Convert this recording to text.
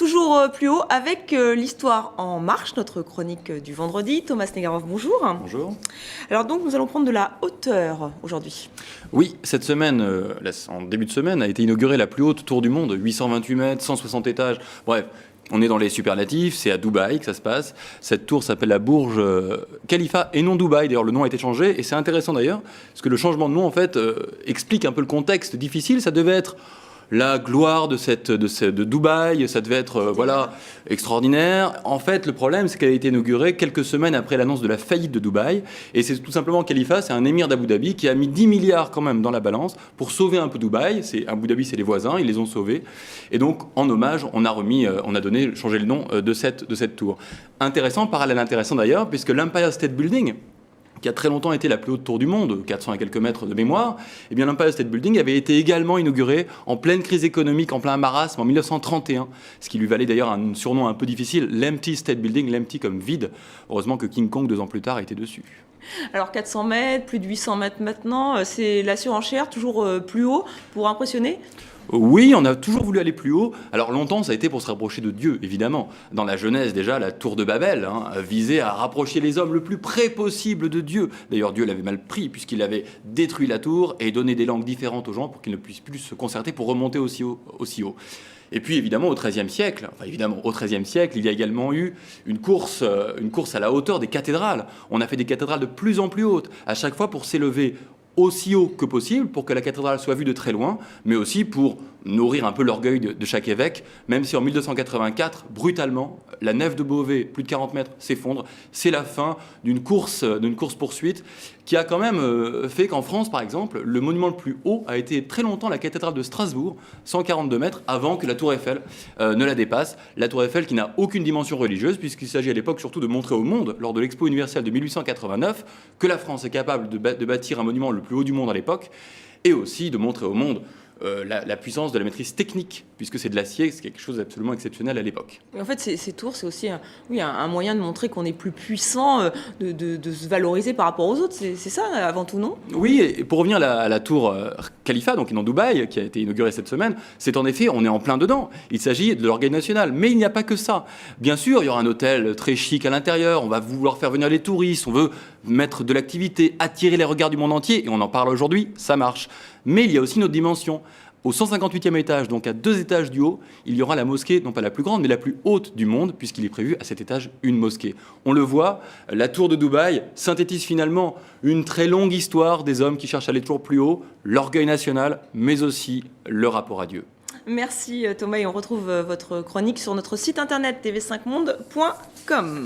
toujours plus haut avec l'histoire en marche, notre chronique du vendredi. Thomas Snegarov, bonjour. Bonjour. Alors donc nous allons prendre de la hauteur aujourd'hui. Oui, cette semaine, en début de semaine, a été inaugurée la plus haute tour du monde, 828 mètres, 160 étages, bref. On est dans les superlatifs, c'est à Dubaï que ça se passe. Cette tour s'appelle la Burj Khalifa et non Dubaï. D'ailleurs, le nom a été changé et c'est intéressant d'ailleurs, parce que le changement de nom, en fait, explique un peu le contexte difficile. Ça devait être la gloire de Dubaï, ça devait être extraordinaire. En fait, le problème, c'est qu'elle a été inaugurée quelques semaines après l'annonce de la faillite de Dubaï. Et c'est tout simplement Khalifa, c'est un émir d'Abu Dhabi qui a mis 10 milliards quand même dans la balance pour sauver un peu Dubaï. Abu Dhabi, c'est les voisins, ils les ont sauvés. Et donc, en hommage, on a changé le nom de cette tour. Intéressant, parallèle intéressant d'ailleurs, puisque l'Empire State Building, qui a très longtemps été la plus haute tour du monde, 400 et quelques mètres de mémoire, eh bien l'Empire State Building avait été également inauguré en pleine crise économique, en plein marasme, en 1931, ce qui lui valait d'ailleurs un surnom un peu difficile, l'Empty State Building, l'empty comme vide. Heureusement que King Kong, 2 ans plus tard, était dessus. Alors 400 mètres, plus de 800 mètres maintenant, c'est la surenchère, toujours plus haut pour impressionner ? Oui, on a toujours voulu aller plus haut. Alors longtemps, ça a été pour se rapprocher de Dieu, évidemment. Dans la Genèse, déjà, la tour de Babel visait à rapprocher les hommes le plus près possible de Dieu. D'ailleurs, Dieu l'avait mal pris, puisqu'il avait détruit la tour et donné des langues différentes aux gens pour qu'ils ne puissent plus se concerter pour remonter aussi haut. Et puis évidemment au XIIIe siècle, il y a également eu une course à la hauteur des cathédrales. On a fait des cathédrales de plus en plus hautes, à chaque fois pour s'élever aussi haut que possible pour que la cathédrale soit vue de très loin, mais aussi pour nourrir un peu l'orgueil de chaque évêque, même si en 1284, brutalement, la nef de Beauvais, plus de 40 mètres, s'effondre. C'est la fin d'une course-poursuite qui a quand même fait qu'en France, par exemple, le monument le plus haut a été très longtemps la cathédrale de Strasbourg, 142 mètres, avant que la tour Eiffel ne la dépasse. La tour Eiffel qui n'a aucune dimension religieuse, puisqu'il s'agit à l'époque surtout de montrer au monde, lors de l'Expo universelle de 1889, que la France est capable de bâtir un monument le plus haut du monde à l'époque, et aussi de montrer au monde la puissance de la maîtrise technique, puisque c'est de l'acier, c'est quelque chose d'absolument exceptionnel à l'époque. En fait, ces tours, c'est aussi un moyen de montrer qu'on est plus puissant, de se valoriser par rapport aux autres. C'est ça, avant tout, non ? Oui, et pour revenir à la tour Khalifa, donc dans Dubaï, qui a été inaugurée cette semaine, c'est en effet, on est en plein dedans. Il s'agit de l'orgueil national, mais il n'y a pas que ça. Bien sûr, il y aura un hôtel très chic à l'intérieur, on va vouloir faire venir les touristes, on veut mettre de l'activité, attirer les regards du monde entier, et on en parle aujourd'hui, ça marche. Mais il y a aussi une autre dimension. Au 158e étage, donc à 2 étages du haut, il y aura la mosquée, non pas la plus grande, mais la plus haute du monde, puisqu'il est prévu à cet étage une mosquée. On le voit, la tour de Dubaï synthétise finalement une très longue histoire des hommes qui cherchent à aller toujours plus haut, l'orgueil national, mais aussi le rapport à Dieu. Merci Thomas, et on retrouve votre chronique sur notre site internet tv5monde.com.